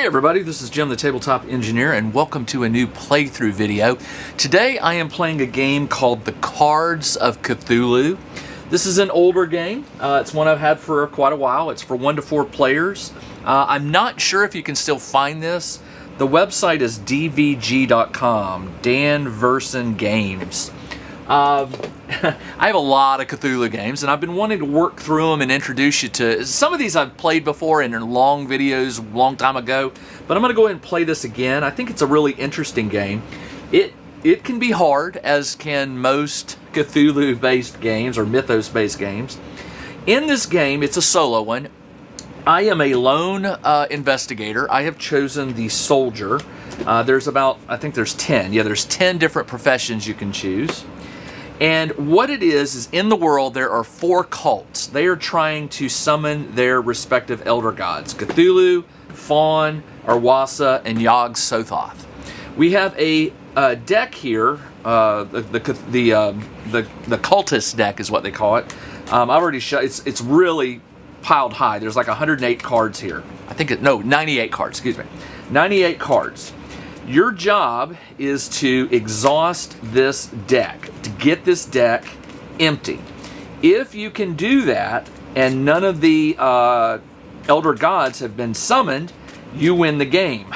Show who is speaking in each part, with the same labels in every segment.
Speaker 1: Hey everybody, this is Jim the Tabletop Engineer and welcome to a new playthrough video. Today I am playing a game called The Cards of Cthulhu. This is an older game. It's one I've had for quite a while. It's for 1 to 4 players. I'm not sure if you can still find this. The website is dvg.com, Dan Verson Games. I have a lot of Cthulhu games, and I've been wanting to work through them and introduce you to some of these I've played before in long videos a long time ago, but I'm going to go ahead and play this again. I think it's a really interesting game. It can be hard, as can most Cthulhu-based games or Mythos-based games. In this game, it's a solo one. I am a lone investigator. I have chosen the soldier. There's about, I think there's 10. Yeah, there's 10 different professions you can choose. And what it is in the world there are 4 cults. They are trying to summon their respective elder gods: Cthulhu, Fawn, Arwasa, and Yog-Sothoth. We have a deck here. The cultist deck is what they call it. I've already showed. It's really piled high. There's like 108 cards here. 98 cards. Excuse me, 98 cards. Your job is to exhaust this deck, to get this deck empty. If you can do that, and none of the elder gods have been summoned, you win the game.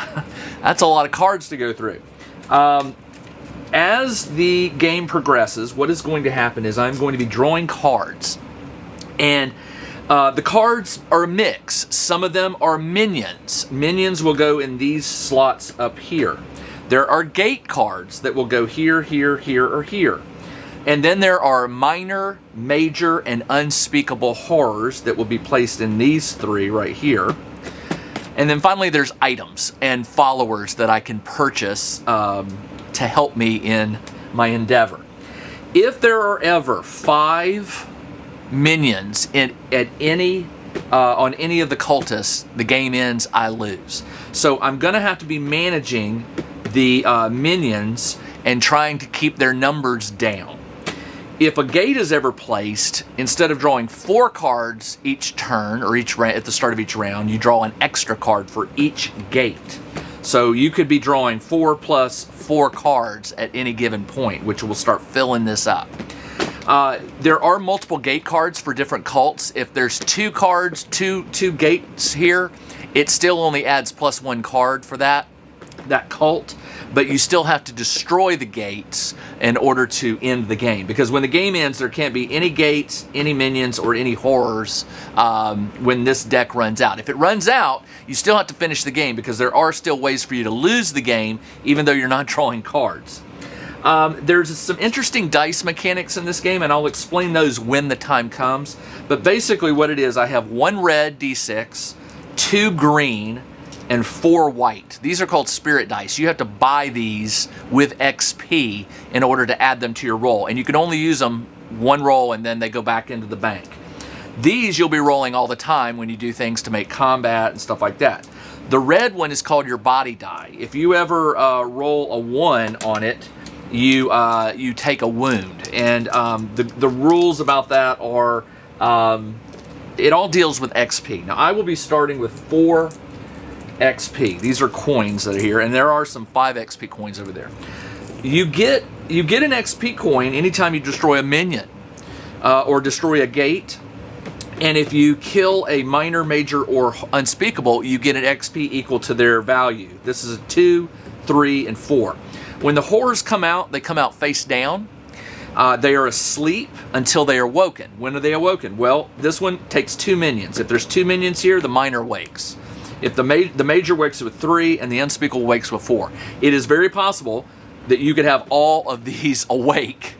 Speaker 1: That's a lot of cards to go through. As the game progresses, what is going to happen is I'm going to be drawing cards. And the cards are a mix. Some of them are minions. Minions will go in these slots up here. There are gate cards that will go here, here, here, or here. And then there are minor, major, and unspeakable horrors that will be placed in these 3 right here. And then finally there's items and followers that I can purchase to help me in my endeavor. If there are ever 5 minions on any of the cultists, the game ends, I lose. So I'm going to have to be managing the minions and trying to keep their numbers down. If a gate is ever placed, instead of drawing 4 cards each turn or at the start of each round, you draw an extra card for each gate. So you could be drawing 4 plus 4 cards at any given point, which will start filling this up. There are multiple gate cards for different cults. If there's 2 cards, two gates here, it still only adds +1 card for that cult, but you still have to destroy the gates in order to end the game, because when the game ends there can't be any gates, any minions, or any horrors when this deck runs out. If it runs out, you still have to finish the game, because there are still ways for you to lose the game even though you're not drawing cards. There's some interesting dice mechanics in this game, and I'll explain those when the time comes. But basically what it is, I have 1 red d6, 2 green, and 4 white. These are called spirit dice. You have to buy these with XP in order to add them to your roll, and you can only use them 1 roll and then they go back into the bank. These you'll be rolling all the time when you do things to make combat and stuff like that. The red one is called your body die. If you ever roll a 1 on it, you take a wound, and the rules about that are it all deals with XP. Now I will be starting with 4 XP. These are coins that are here, and there are some 5 XP coins over there. You get an XP coin anytime you destroy a minion or destroy a gate, and if you kill a minor, major, or unspeakable, you get an XP equal to their value. This is a 2, 3, and 4. When the horrors come out, they come out face down. They are asleep until they are woken. When are they awoken? Well, this one takes 2 minions. If there's 2 minions here, the minor wakes. If the major wakes with 3 and the unspeakable wakes with 4. It is very possible that you could have all of these awake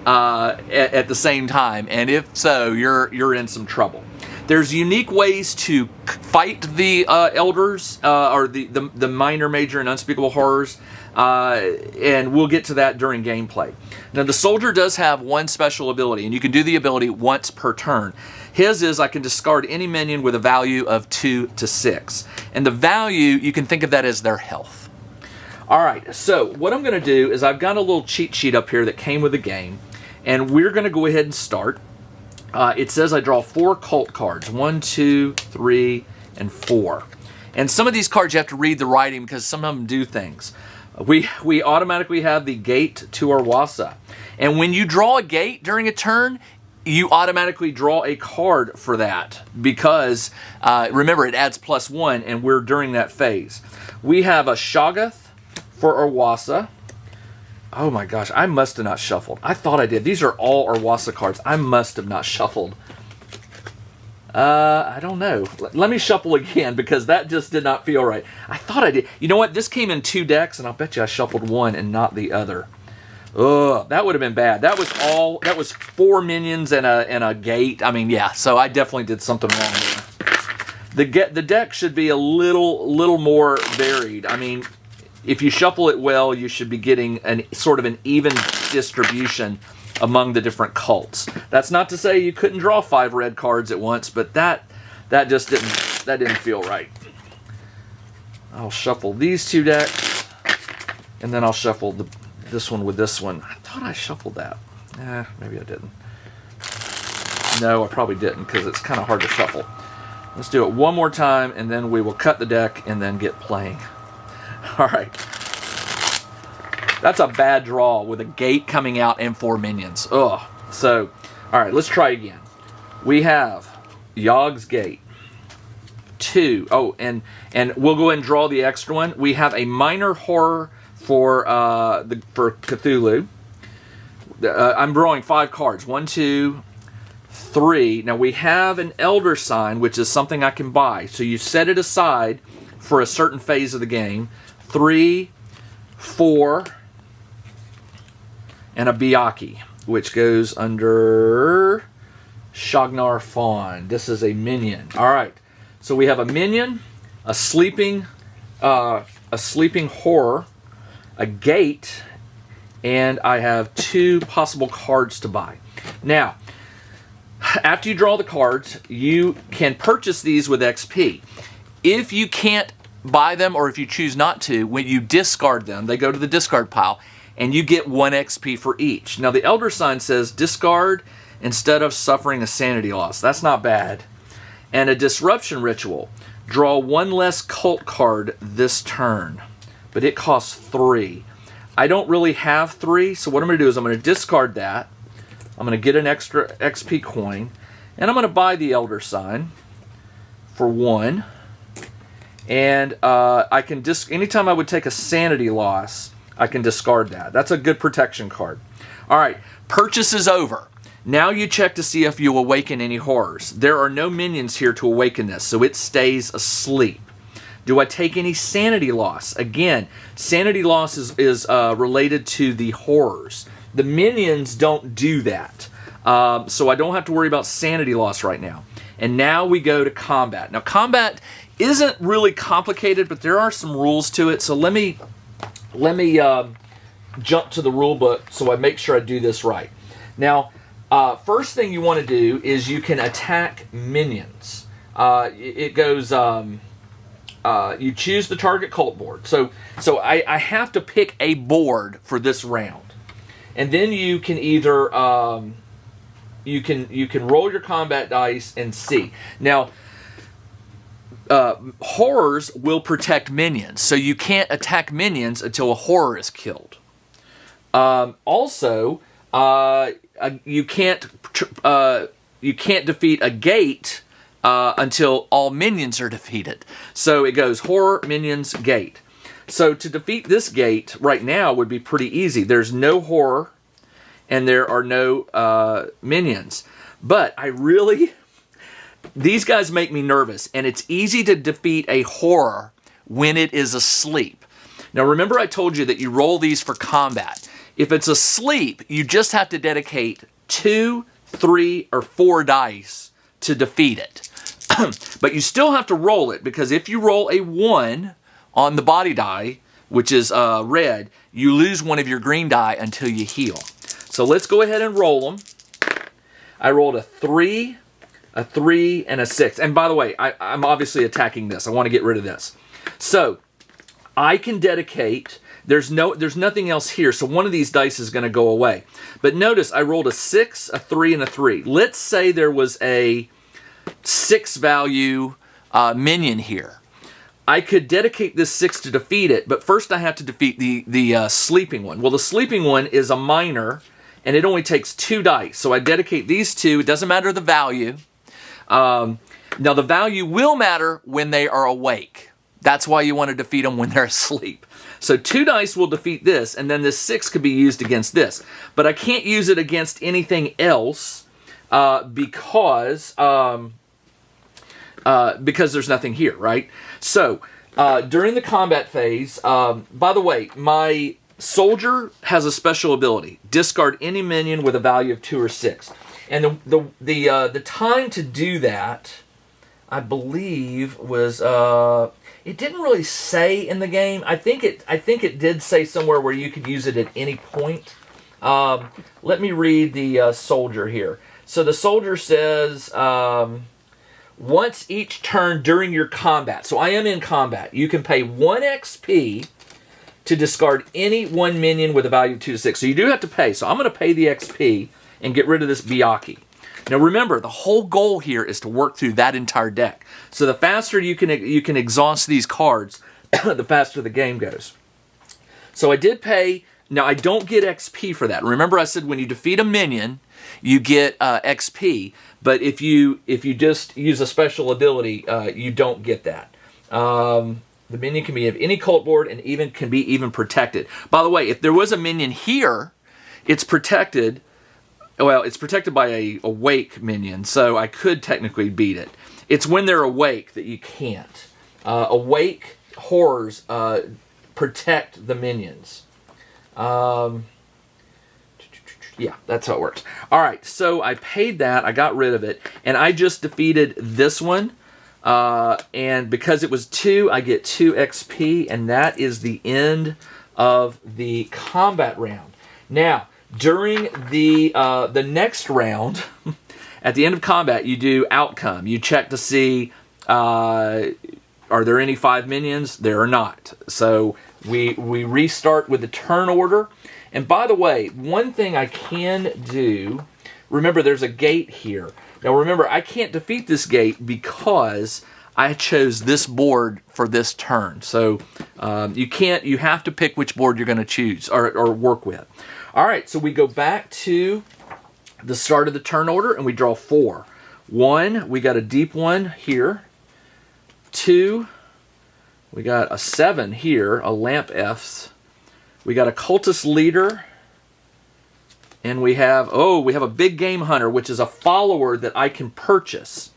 Speaker 1: at the same time, and if so, you're in some trouble. There's unique ways to fight the elders or the minor, major, and unspeakable horrors, and we'll get to that during gameplay. Now the soldier does have 1 special ability, and you can do the ability once per turn. His is I can discard any minion with a value of 2 to 6. And the value, you can think of that as their health. Alright, so what I'm going to do is I've got a little cheat sheet up here that came with the game. And we're going to go ahead and start. It says I draw 4 cult cards. 1, 2, 3, and 4. And some of these cards you have to read the writing because some of them do things. We automatically have the Gate to Orwasa. And when you draw a gate during a turn, you automatically draw a card for that because, remember, it adds +1, and we're during that phase. We have a Shoggoth for Orwasa. Oh my gosh, I must have not shuffled. I thought I did. These are all Orwasa cards. I must have not shuffled. I don't know. Let me shuffle again because that just did not feel right. I thought I did. You know what? This came in 2 decks, and I'll bet you I shuffled one and not the other. Ugh, that would have been bad. That was 4 minions and a gate. I mean, yeah. So I definitely did something wrong there. The deck should be a little more varied. I mean, if you shuffle it well, you should be getting sort of an even distribution among the different cults. That's not to say you couldn't draw 5 red cards at once, but that just didn't feel right. I'll shuffle these 2 decks, and then I'll shuffle this one with this one. I thought I shuffled that. Maybe I didn't. No, I probably didn't because it's kind of hard to shuffle. Let's do it one more time, and then we will cut the deck and then get playing. All right. That's a bad draw with a gate coming out and 4 minions. Ugh. So, all right, let's try again. We have Yogg's Gate. 2. Oh, and we'll go ahead and draw the extra one. We have a minor horror for Cthulhu. I'm drawing 5 cards. 1, 2, 3. Now we have an Elder Sign, which is something I can buy. So you set it aside for a certain phase of the game. 3, 4, and a Biaki, which goes under Shagnar Fawn. This is a minion. All right. So we have a minion, a sleeping horror, a gate, and I have 2 possible cards to buy. Now, after you draw the cards, you can purchase these with XP. If you can't buy them, or if you choose not to, when you discard them, they go to the discard pile, and you get 1 XP for each. Now, the Elder Sign says discard instead of suffering a sanity loss. That's not bad. And a Disruption Ritual. Draw 1 less cult card this turn, but it costs 3. I don't really have 3, so what I'm going to do is I'm going to discard that. I'm going to get an extra XP coin, and I'm going to buy the Elder Sign for 1. And I can anytime I would take a sanity loss, I can discard that. That's a good protection card. All right, purchase is over. Now you check to see if you awaken any horrors. There are no minions here to awaken this, so it stays asleep. Do I take any sanity loss? Again, sanity loss is related to the horrors. The minions don't do that. So I don't have to worry about sanity loss right now. And now we go to combat. Now combat isn't really complicated, but there are some rules to it. So let me jump to the rule book so I make sure I do this right. Now, first thing you want to do is you can attack minions. It goes, you choose the target cult board. So I have to pick a board for this round. And then you can either, you can roll your combat dice and see. Now, horrors will protect minions, so you can't attack minions until a horror is killed. Also, you can't defeat a gate until all minions are defeated. So it goes horror, minions, gate. So to defeat this gate right now would be pretty easy. There's no horror and there are no minions. But these guys make me nervous, and it's easy to defeat a horror when it is asleep. Now remember I told you that you roll these for combat. If it's asleep, you just have to dedicate 2, 3, or 4 dice to defeat it. But you still have to roll it, because if you roll a 1 on the body die, which is red, you lose 1 of your green die until you heal. So let's go ahead and roll them. I rolled a 3, a 3, and a 6. And by the way, I'm obviously attacking this. I want to get rid of this. So I can dedicate... There's nothing else here, so one of these dice is going to go away. But notice I rolled a 6, a 3, and a 3. Let's say there was a 6 value minion here. I could dedicate this 6 to defeat it, but first I have to defeat the sleeping one. Well, the sleeping one is a minor, and it only takes 2 dice. So I dedicate these 2. It doesn't matter the value. Now, the value will matter when they are awake. That's why you want to defeat them when they're asleep. So 2 dice will defeat this, and then this 6 could be used against this. But I can't use it against anything else because there's nothing here, right? So during the combat phase, by the way, my soldier has a special ability: discard any minion with a value of 2 or 6. And the time to do that, I believe, was it didn't really say in the game. I think it did say somewhere where you could use it at any point. Let me read the soldier here. So the soldier says, once each turn during your combat. So I am in combat. You can pay 1 XP to discard any 1 minion with a value of 2 to 6. So you do have to pay. So I'm going to pay the XP and get rid of this Byakhee. Now remember, the whole goal here is to work through that entire deck. So the faster you can exhaust these cards, the faster the game goes. So I did pay. Now I don't get XP for that. Remember I said when you defeat a minion, you get XP. But if you just use a special ability, you don't get that. The minion can be of any cult board and can be protected. By the way, if there was a minion here, it's protected. Well, it's protected by a awake minion, so I could technically beat it. It's when they're awake that you can't. Awake horrors protect the minions. Yeah, that's how it works. All right, so I paid that. I got rid of it, and I just defeated this one. And because it was 2, I get 2 XP, and that is the end of the combat round. Now, during the next round, at the end of combat, you do outcome. You check to see, are there any 5 minions? There are not. So we restart with the turn order. And by the way, one thing I can do, remember there's a gate here. Now remember, I can't defeat this gate because I chose this board for this turn. So you have to pick which board you're going to choose or work with. All right, so we go back to the start of the turn order and we draw 4. 1, we got a deep one here. 2, we got a 7 here, a lamp F's. We got a cultist leader. And we have a big game hunter, which is a follower that I can purchase.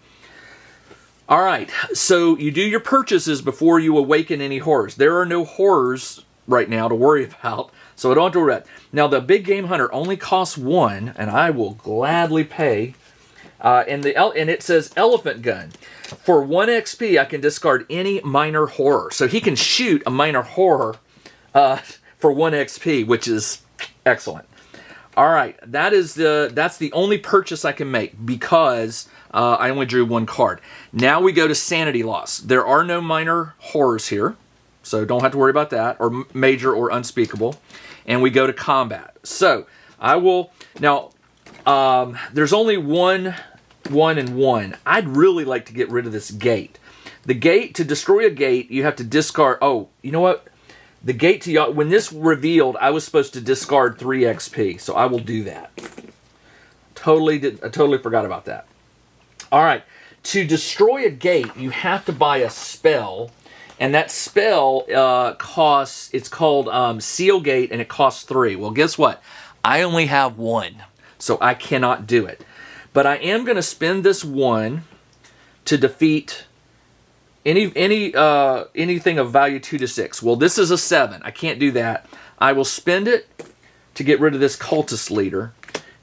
Speaker 1: All right, so you do your purchases before you awaken any horrors. There are no horrors right now to worry about, so I don't have to worry about it. Now, the big game hunter only costs 1, and I will gladly pay. And it says elephant gun. For 1 XP, I can discard any minor horror. So he can shoot a minor horror for 1 XP, which is excellent. All right, that's the only purchase I can make because I only drew 1 card. Now we go to sanity loss. There are no minor horrors here, so don't have to worry about that, or major or unspeakable. And we go to combat. So I will now. There's only 1, 1, and 1. I'd really like to get rid of this gate. The gate, to destroy a gate, you have to discard. Oh, you know what? The gate to y'all, when this revealed, I was supposed to discard 3 XP, so I will do that. I totally forgot about that. All right, to destroy a gate, you have to buy a spell, and that spell costs. It's called Seal Gate, and it costs 3. Well, guess what? I only have 1, so I cannot do it. But I am going to spend this 1 to defeat anything of value 2 to 6. Well, this is a 7. I can't do that. I will spend it to get rid of this cultist leader.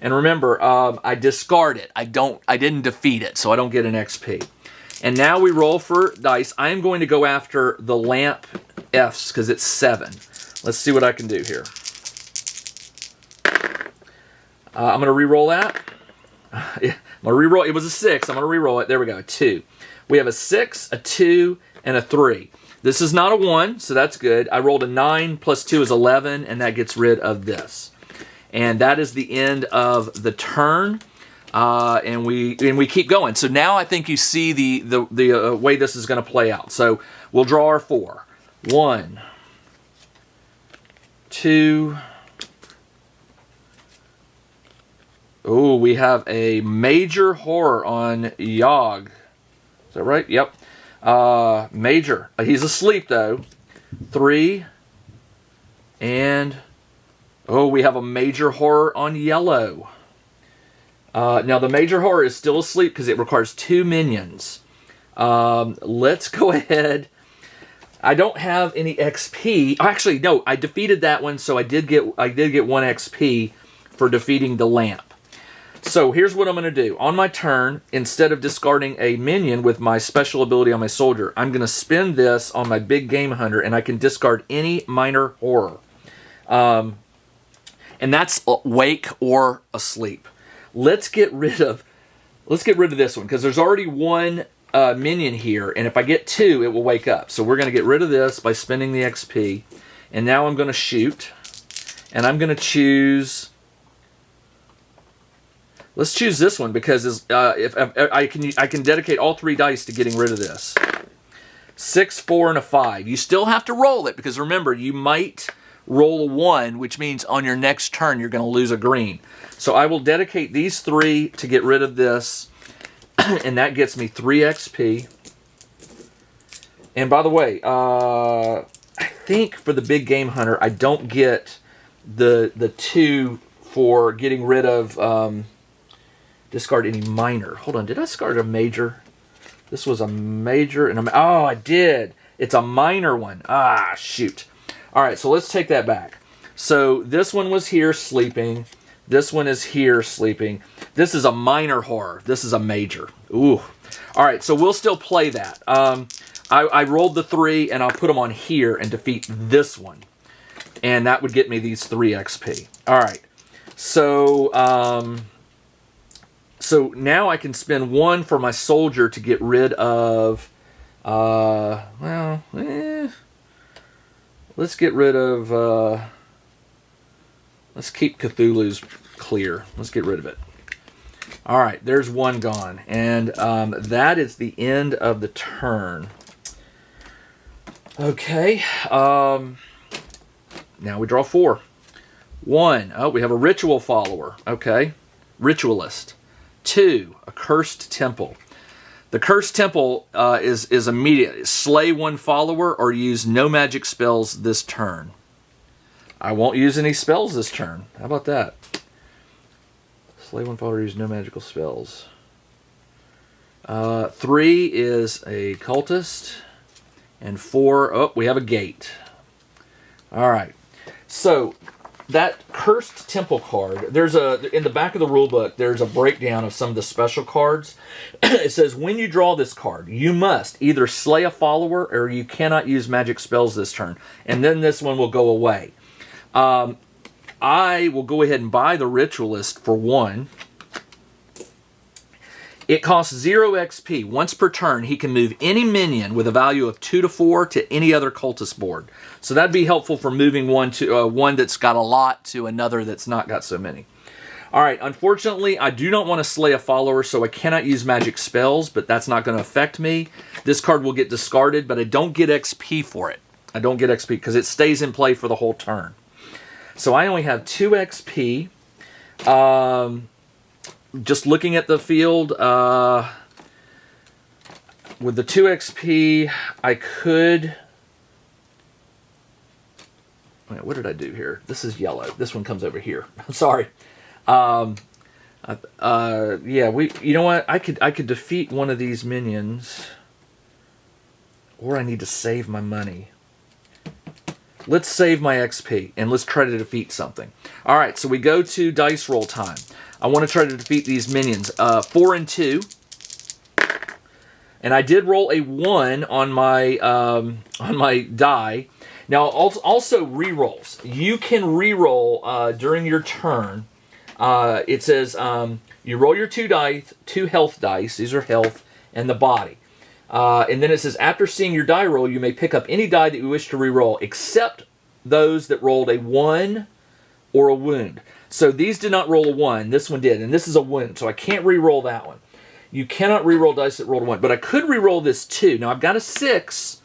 Speaker 1: And remember, I discard it. I didn't defeat it, so I don't get an XP. And now we roll for dice. I am going to go after the lamp F's because it's 7. Let's see what I can do here. I'm going to re-roll that. I'm going to re-roll. It was a 6. I'm going to re-roll it. There we go. 2. We have a 6, a 2, and a 3. This is not a 1, so that's good. I rolled a 9 plus 2 is 11, and that gets rid of this. And that is the end of the turn. and we keep going. So now I think you see the way this is going to play out. So we'll draw our 4. 1, 2. Oh, we have a major horror on Yogg. Is that right? Yep. Major. He's asleep though. 3. And oh, we have a major horror on Yellow. Now the major horror is still asleep because it requires 2 minions. Let's go ahead. I don't have any XP. Actually, no, I defeated that one, so I did get 1 XP for defeating the lamp. So here's what I'm going to do. On my turn, instead of discarding a minion with my special ability on my soldier, I'm going to spend this on my big game hunter, and I can discard any minor horror. And that's wake or asleep. Let's get rid of this one, because there's already 1 minion here, and if I get 2, it will wake up. So we're going to get rid of this by spending the XP. And now I'm going to shoot, and I'm going to choose... Let's choose this one, because if I can dedicate all 3 dice to getting rid of this. 6, 4, and a 5. You still have to roll it, because remember, you might roll a 1, which means on your next turn you're going to lose a green. So I will dedicate these 3 to get rid of this, and that gets me 3 XP. And by the way, I think for the big game hunter, I don't get the 2 for getting rid of... discard any minor. Hold on, did I discard a major? This was a major and oh, I did. It's a minor one. Ah, shoot. All right, so let's take that back. So this one was here sleeping. This one is here sleeping. This is a minor horror. This is a major. Ooh. All right, so we'll still play that. I rolled the 3, and I'll put them on here and defeat this one. And that would get me these 3 XP. All right. So... So now I can spend 1 for my soldier to get rid of, let's get rid of, let's keep Cthulhu's clear. Let's get rid of it. All right, there's 1 gone. And that is the end of the turn. Okay, now we draw 4. 1, oh, we have a ritual follower. Okay, ritualist. 2, a cursed temple. The cursed temple is immediate. Slay 1 follower or use no magic spells this turn. I won't use any spells this turn. How about that? Slay 1 follower, use no magical spells. 3 is a cultist. And 4, oh, we have a gate. All right. So... that cursed temple card, in the back of the rule book, there's a breakdown of some of the special cards. It says, when you draw this card, you must either slay a follower or you cannot use magic spells this turn. And then this one will go away. I will go ahead and buy the ritualist for 1. It costs 0 XP. Once per turn, he can move any minion with a value of 2 to 4 to any other cultist board. So that'd be helpful for moving one to one that's got a lot to another that's not got so many. All right, unfortunately, I do not want to slay a follower, so I cannot use magic spells, but that's not going to affect me. This card will get discarded, but I don't get XP for it. I don't get XP because it stays in play for the whole turn. So I only have 2 XP. Just looking at the field, with the 2 XP, I could... Wait, what did I do here? This is yellow. This one comes over here. Sorry. Yeah, you know what? I could defeat one of these minions, or I need to save my money. Let's save my XP, and let's try to defeat something. All right, so we go to dice roll time. I want to try to defeat these minions. 4 and 2. And I did roll a 1 on my die. Now, also re-rolls. You can re-roll during your turn. It says you roll your 2 dice, 2 health dice. These are health and the body. And then it says, after seeing your die roll, you may pick up any die that you wish to re-roll, except those that rolled a 1 or a wound. So these did not roll a 1. This one did, and this is a wound, so I can't re-roll that one. You cannot re-roll dice that rolled a 1, but I could re-roll this 2. Now I've got a 6,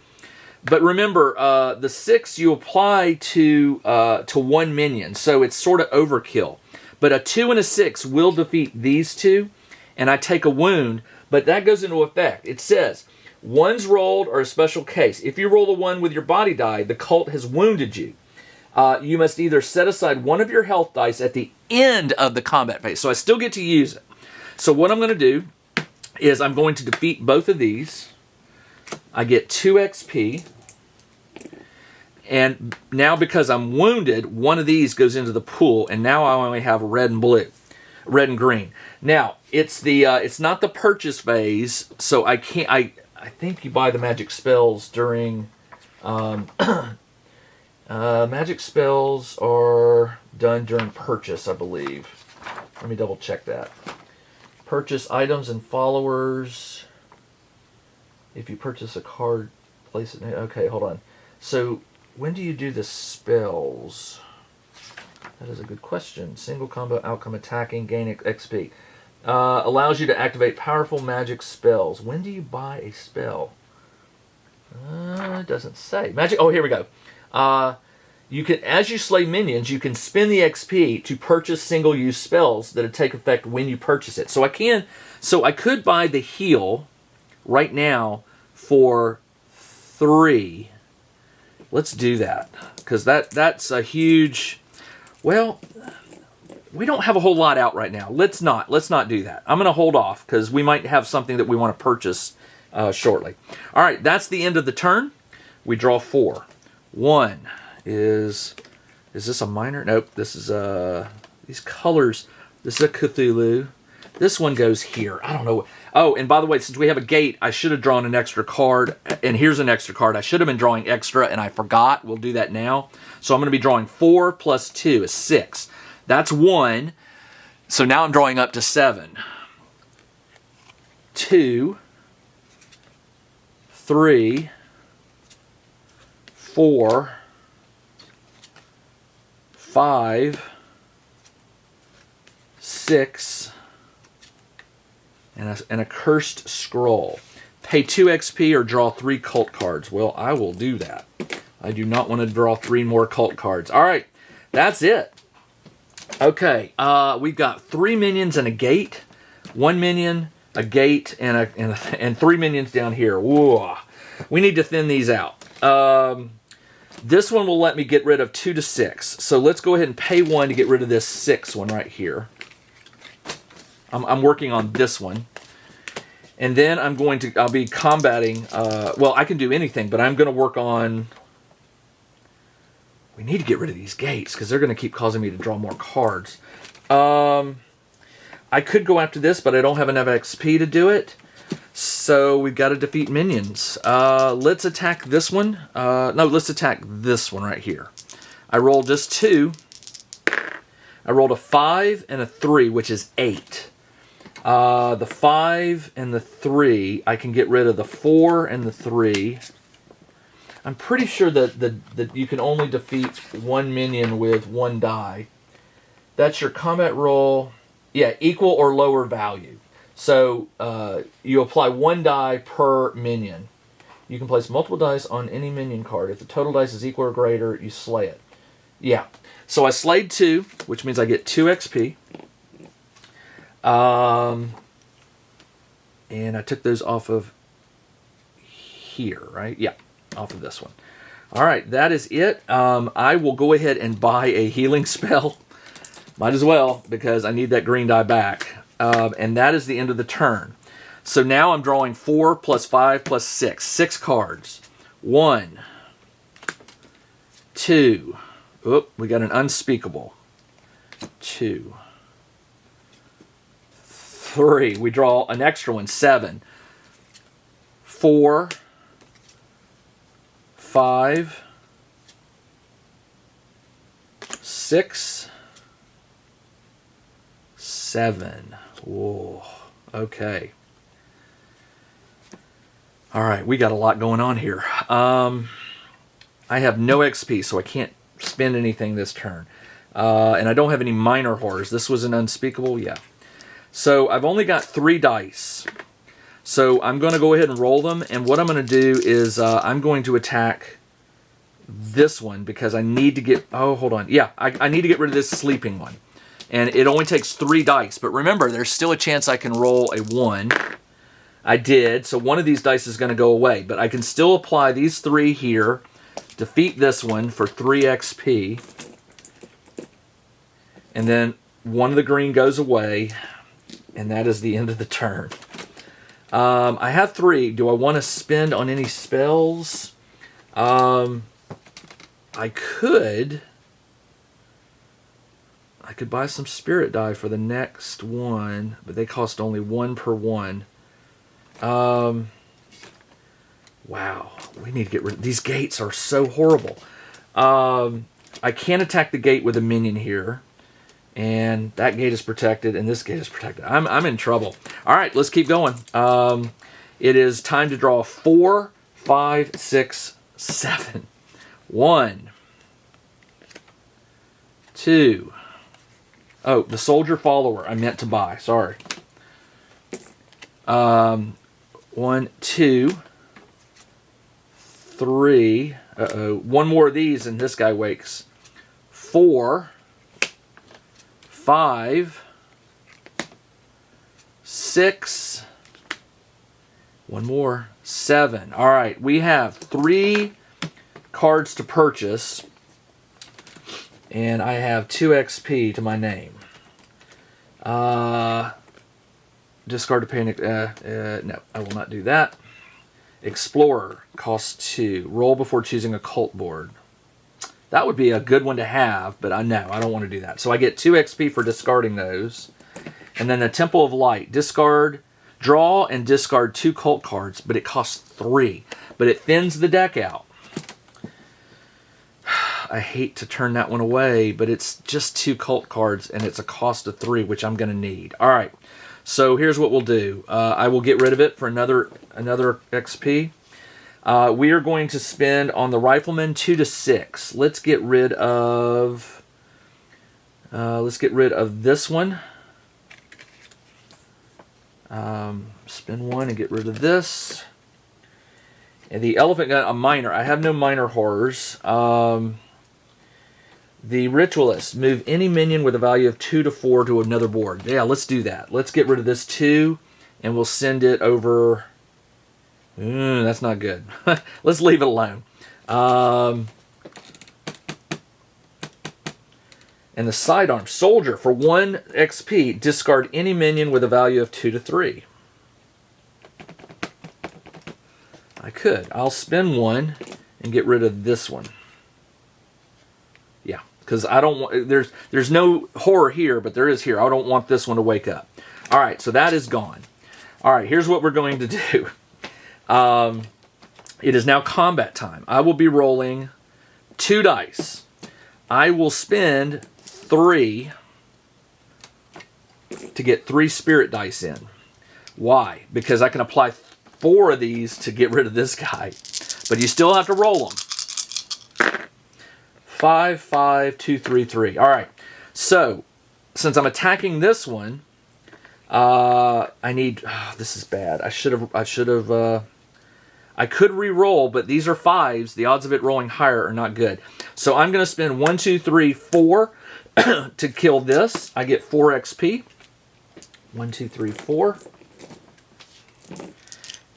Speaker 1: but remember, the 6 you apply to 1 minion, so it's sort of overkill. But a 2 and a 6 will defeat these 2, and I take a wound, but that goes into effect. It says, ones rolled are a special case. If you roll a 1 with your body die, the cult has wounded you. You must either set aside one of your health dice at the end of the combat phase. So I still get to use it. So what I'm going to do is I'm going to defeat both of these. I get 2 XP. And now because I'm wounded, one of these goes into the pool, and now I only have red and blue, red and green. Now it's not the purchase phase, so I can't. I think you buy the magic spells during. Magic spells are done during purchase, I believe. Let me double check that. Purchase items and followers. If you purchase a card, place it. Okay, hold on. So when do you do the spells? That is a good question. Single combo outcome attacking, gain XP. Allows you to activate powerful magic spells. When do you buy a spell? It doesn't say. Magic. Oh, here we go. You can, as you slay minions, you can spend the XP to purchase single-use spells that take effect when you purchase it. So I could buy the heal right now for 3. Let's do that, because that's a huge. Well, we don't have a whole lot out right now. Let's not do that. I'm going to hold off because we might have something that we want to purchase shortly. All right, that's the end of the turn. We draw 4. 1 is this a minor? Nope. This is these colors. This is a Cthulhu. This one goes here. I don't know. Oh, and by the way, since we have a gate, I should have drawn an extra card. And here's an extra card. I should have been drawing extra, and I forgot. We'll do that now. So I'm going to be drawing 4 plus 2 is 6. That's 1. So now I'm drawing up to 7. 2, 3, 4, 5, 6, and a cursed scroll. Pay 2 XP or draw 3 cult cards. Well, I will do that. I do not want to draw 3 more cult cards. All right, that's it. Okay, we've got 3 minions and a gate, 1 minion, a gate, and 3 minions down here. Whoa. We need to thin these out. This one will let me get rid of 2 to 6. So let's go ahead and pay 1 to get rid of this 6 one right here. I'm working on this one. And then I'll be combating, well, I can do anything, but I'm going to work on, we need to get rid of these gates because they're going to keep causing me to draw more cards. I could go after this, but I don't have enough XP to do it. So we've got to defeat minions. Let's attack this one. No, let's attack this one right here. I rolled just 2. I rolled a 5 and a 3, which is 8. The 5 and the 3, I can get rid of the 4 and the 3. I'm pretty sure that you can only defeat 1 minion with 1 die. That's your combat roll. Yeah, equal or lower value. So you apply 1 die per minion. You can place multiple dice on any minion card. If the total dice is equal or greater, you slay it. Yeah. So I slayed 2, which means I get 2 XP. And I took those off of here, right? Yeah, off of this one. All right, that is it. I will go ahead and buy a healing spell. Might as well, because I need that green die back. And that is the end of the turn. So now I'm drawing 4 plus 5 plus 6. 6 cards. 1, 2. Oop, we got an unspeakable. 2, 3. We draw an extra one. 7. 4, 5, 6, 7. Whoa. Okay. All right, we got a lot going on here. I have no XP, so I can't spend anything this turn. And I don't have any minor horrors. This was an unspeakable, yeah. So I've only got 3 dice. So I'm going to go ahead and roll them. And what I'm going to do is I'm going to attack this one because I need to get... Oh, hold on. Yeah, I need to get rid of this sleeping one. And it only takes 3 dice. But remember, there's still a chance I can roll a 1. I did. So one of these dice is going to go away. But I can still apply these 3 here. Defeat this one for 3 XP. And then one of the green goes away. And that is the end of the turn. I have 3. Do I want to spend on any spells? I could buy some spirit die for the next one, but they cost only 1 per one. Wow, we need to get rid of these gates. Are so horrible. I can't attack the gate with a minion here, and that gate is protected, and this gate is protected. I'm in trouble. All right, let's keep going. It is time to draw 4, 5, 6, 7. 1, 2. Oh, the soldier follower. I meant to buy. Sorry. 1, 2, 3. Uh-oh. One more of these and this guy wakes. 4, 5, 6. One more. 7. All right. We have 3 cards to purchase. And I have 2 XP to my name. Discard to panic. No, I will not do that. Explorer costs 2. Roll before choosing a cult board. That would be a good one to have, but I don't want to do that. So I get 2 XP for discarding those. And then the Temple of Light. Discard, draw, and discard 2 cult cards, but it costs 3. But it thins the deck out. I hate to turn that one away, but it's just 2 cult cards, and it's a cost of 3, which I'm going to need. All right, so here's what we'll do. I will get rid of it for another XP. We are going to spend on the Rifleman 2 to 6. Let's get rid of this one. Spend 1 and get rid of this. And the Elephant Gun, a minor. I have no minor horrors. The Ritualist, move any minion with a value of 2 to 4 to another board. Yeah, let's do that. Let's get rid of this 2, and we'll send it over. That's not good. Let's leave it alone. And the Sidearm, Soldier, for 1 XP, discard any minion with a value of 2 to 3. I could. I'll spend 1 and get rid of this one. Yeah, because I don't want. There's no horror here, but there is here. I don't want this one to wake up. All right, so that is gone. All right, here's what we're going to do. It is now combat time. I will be rolling 2 dice. I will spend 3 to get 3 spirit dice in. Why? Because I can apply 4 of these to get rid of this guy. But you still have to roll them. 5, 5, 2, 3, 3. All right. So, since I'm attacking this one, I need. Oh, this is bad. I could re-roll, but these are 5s. The odds of it rolling higher are not good. So I'm going to spend 1, 2, 3, 4 to kill this. I get 4 XP. 1, 2, 3, 4.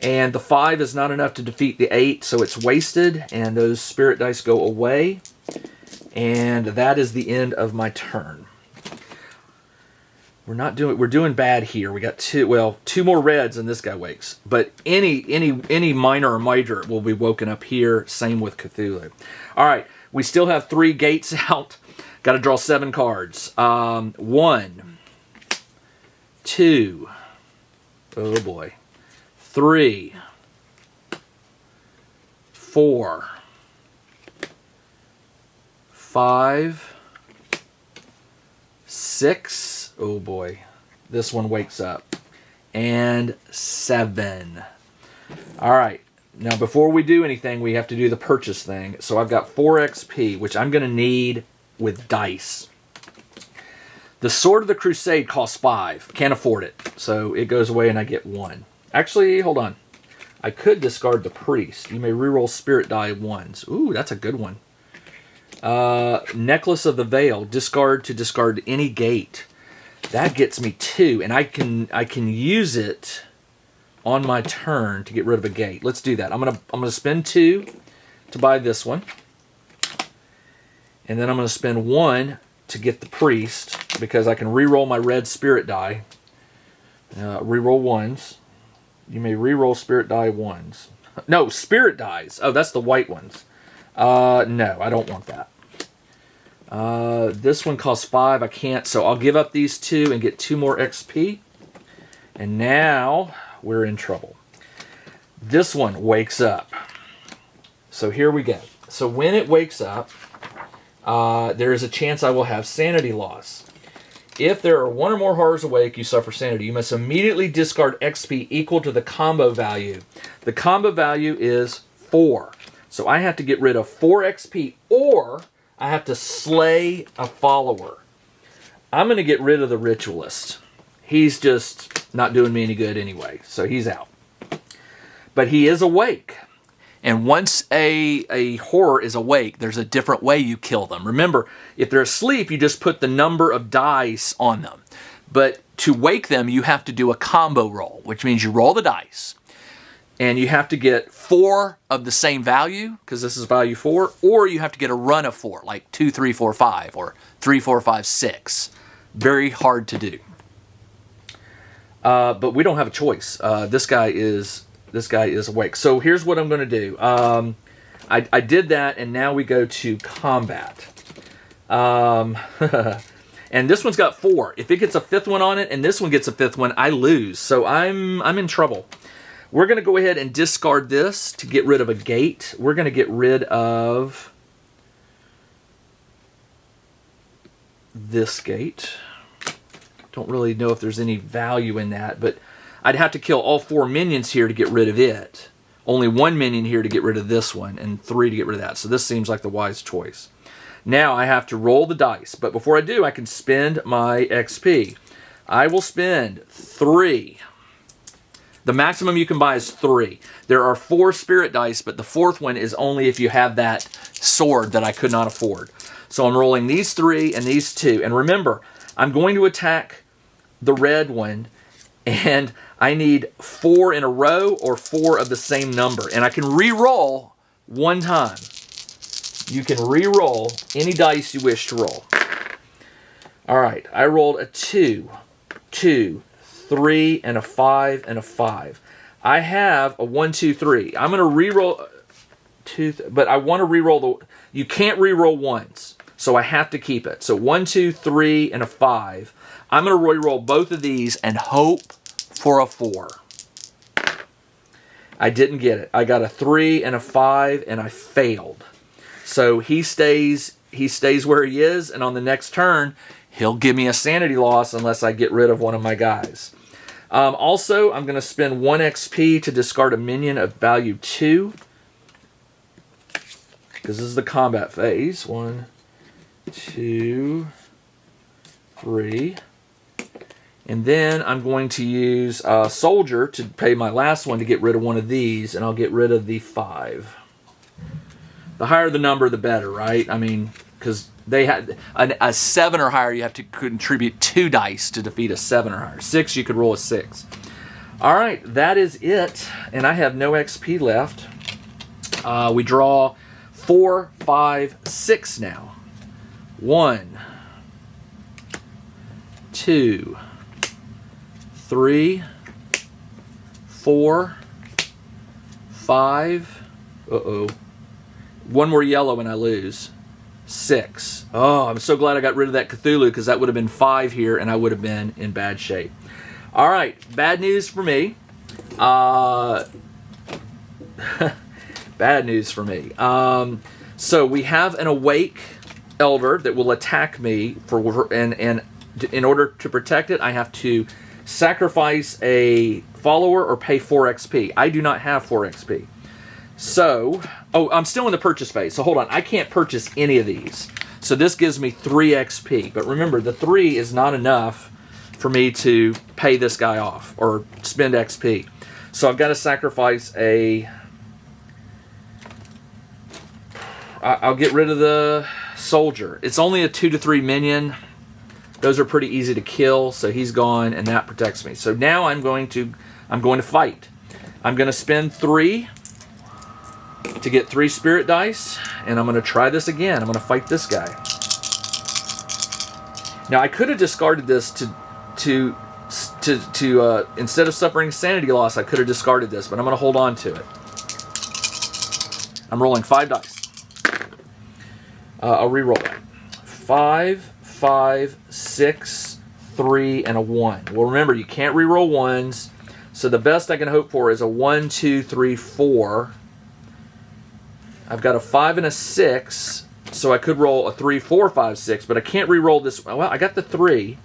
Speaker 1: And the 5 is not enough to defeat the 8, so it's wasted, and those spirit dice go away. And that is the end of my turn. We're doing bad here. We got 2 more reds and this guy wakes. But any minor or major will be woken up here. Same with Cthulhu. All right, we still have 3 gates out. Got to draw 7 cards. 1, 2, oh boy, 3, 4, 5, 6, oh boy, this one wakes up, and 7. All right, now before we do anything, we have to do the purchase thing. So I've got 4 XP, which I'm going to need with dice. The Sword of the Crusade costs 5. Can't afford it. So it goes away and I get 1. Actually, hold on. I could discard the Priest. You may reroll Spirit Die 1s. Ooh, that's a good one. Necklace of the Veil. Discard to discard any gate. That gets me 2. And I can use it on my turn to get rid of a gate. Let's do that. I'm gonna spend 2 to buy this one. And then I'm going to spend 1 to get the Priest, because I can re-roll my red Spirit Die. Re-roll 1s. You may re-roll Spirit Die 1s. No, Spirit Dies. Oh, that's the white ones. No, I don't want that. This one costs 5. I can't, so I'll give up these 2 and get 2 more XP. And now we're in trouble. This one wakes up. So here we go. So when it wakes up, there is a chance I will have sanity loss. If there are 1 or more horrors awake, you suffer sanity. You must immediately discard XP equal to the combo value. The combo value is 4. So I have to get rid of 4 XP, or I have to slay a follower. I'm going to get rid of the Ritualist. He's just not doing me any good anyway, so he's out. But he is awake. And once a horror is awake, there's a different way you kill them. Remember, if they're asleep, you just put the number of dice on them. But to wake them, you have to do a combo roll, which means you roll the dice. And you have to get 4 of the same value, because this is value 4, or you have to get a run of 4, like 2, 3, 4, 5, or 3, 4, 5, 6. Very hard to do. But we don't have a choice. This guy is awake. So here's what I'm going to do. I did that, and now we go to combat. And this one's got 4. If it gets a 5th one on it, and this one gets a 5th one, I lose. So I'm in trouble. We're going to go ahead and discard this to get rid of a gate. We're going to get rid of this gate. Don't really know if there's any value in that, but I'd have to kill all 4 minions here to get rid of it. Only 1 minion here to get rid of this one, and 3 to get rid of that. So this seems like the wise choice. Now I have to roll the dice, but before I do, I can spend my XP. I will spend 3. The maximum you can buy is 3. There are 4 spirit dice, but the 4th one is only if you have that sword that I could not afford. So I'm rolling these 3 and these 2. And remember, I'm going to attack the red one, and I need 4 in a row or 4 of the same number. And I can re-roll 1 time. You can re-roll any dice you wish to roll. All right, I rolled a 2, 2, 3, and a 5, and a 5. I have a 1, 2, 3. I'm going to re-roll 2, but I want to re-roll the... You can't re-roll 1s, so I have to keep it. So 1, 2, 3, and a 5. I'm going to re-roll both of these and hope for a 4. I didn't get it. I got a 3 and a 5, and I failed. So he stays where he is, and on the next turn, he'll give me a sanity loss unless I get rid of one of my guys. Also, I'm going to spend 1 XP to discard a minion of value 2. Because this is the combat phase. 1, 2, 3. And then I'm going to use Soldier to pay my last one to get rid of one of these, and I'll get rid of the 5. The higher the number, the better, right? I mean, because they had a 7 or higher, you have to contribute 2 dice to defeat a 7 or higher. 6, you could roll a 6. All right, that is it, and I have no XP left. We draw 4, 5, 6 now. 1, 2, 3, 4, 5. Uh-oh. 1 more yellow and I lose. 6. Oh, I'm so glad I got rid of that Cthulhu, because that would have been 5 here and I would have been in bad shape. All right, bad news for me. Bad news for me. So we have an awake elder that will attack me and in order to protect it, I have to sacrifice a follower or pay 4 XP. I do not have 4 XP. So, I'm still in the purchase phase. So hold on, I can't purchase any of these. So this gives me 3 XP. But remember, the 3 is not enough for me to pay this guy off or spend XP. So I've got to sacrifice a... I'll get rid of the soldier. It's only a 2 to 3 minion. Those are pretty easy to kill, so he's gone, and that protects me. So now I'm going to fight. I'm going to spend 3 to get 3 spirit dice, and I'm going to try this again. I'm going to fight this guy. Now I could have discarded this to instead of suffering sanity loss, I could have discarded this, but I'm going to hold on to it. I'm rolling 5 dice. I'll re-roll that. 5, 5, 6, 3, and a 1. Well, remember, you can't re-roll 1s, so the best I can hope for is a 1, 2, 3, 4. I've got a 5 and a 6, so I could roll a 3, 4, 5, 6, but I can't re-roll this. Well, I got the 3,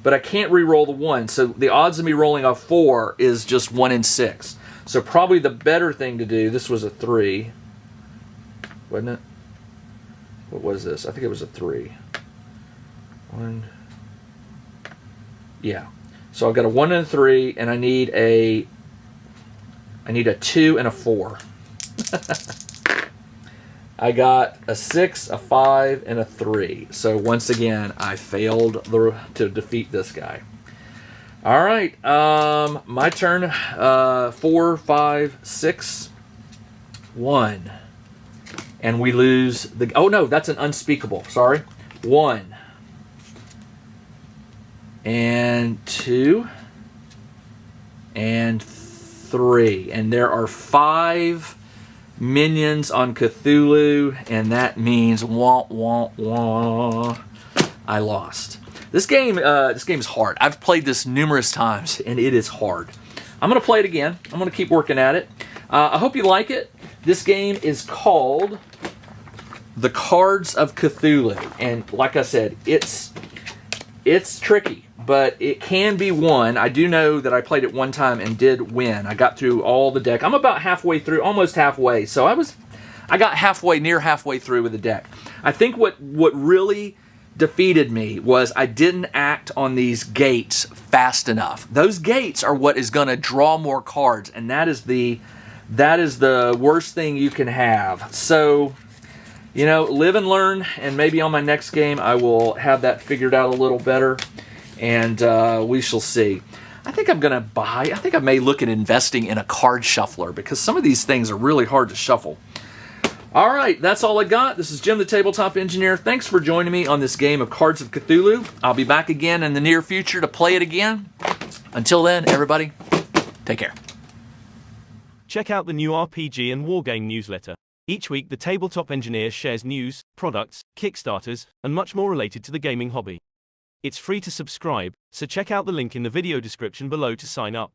Speaker 1: but I can't re-roll the 1, so the odds of me rolling a 4 is just 1 in 6. So probably the better thing to do, this was a 3, wasn't it? What was this? I think it was a 3. 1. Yeah. So I've got a 1 and a 3, and I need a 2 and a 4. I got a 6, a 5, and a 3. So once again, I failed to defeat this guy. All right, my turn. 4, 5, 6, 1. And we lose the... Oh, no, that's an unspeakable. Sorry. 1. And 2. And 3. And there are 5 minions on Cthulhu. And that means... Wah, wah, wah. I lost. This game is hard. I've played this numerous times, and it is hard. I'm going to play it again. I'm going to keep working at it. I hope you like it. This game is called The Cards of Cthulhu. And like I said, it's tricky, but it can be won. I do know that I played it one time and did win. I got through all the deck. I'm about halfway through, almost halfway. So I got near halfway through with the deck. I think what really defeated me was I didn't act on these gates fast enough. Those gates are what is going to draw more cards, and that is the worst thing you can have. So, live and learn, and maybe on my next game I will have that figured out a little better, and we shall see. I think I may look at investing in a card shuffler, because some of these things are really hard to shuffle. All right, that's all I got. This is Jim the Tabletop Engineer. Thanks for joining me on this game of Cards of Cthulhu. I'll be back again in the near future to play it again. Until then, everybody, take care.
Speaker 2: Check out the new RPG and Wargame newsletter. Each week, the Tabletop Engineer shares news, products, Kickstarters, and much more related to the gaming hobby. It's free to subscribe, so check out the link in the video description below to sign up.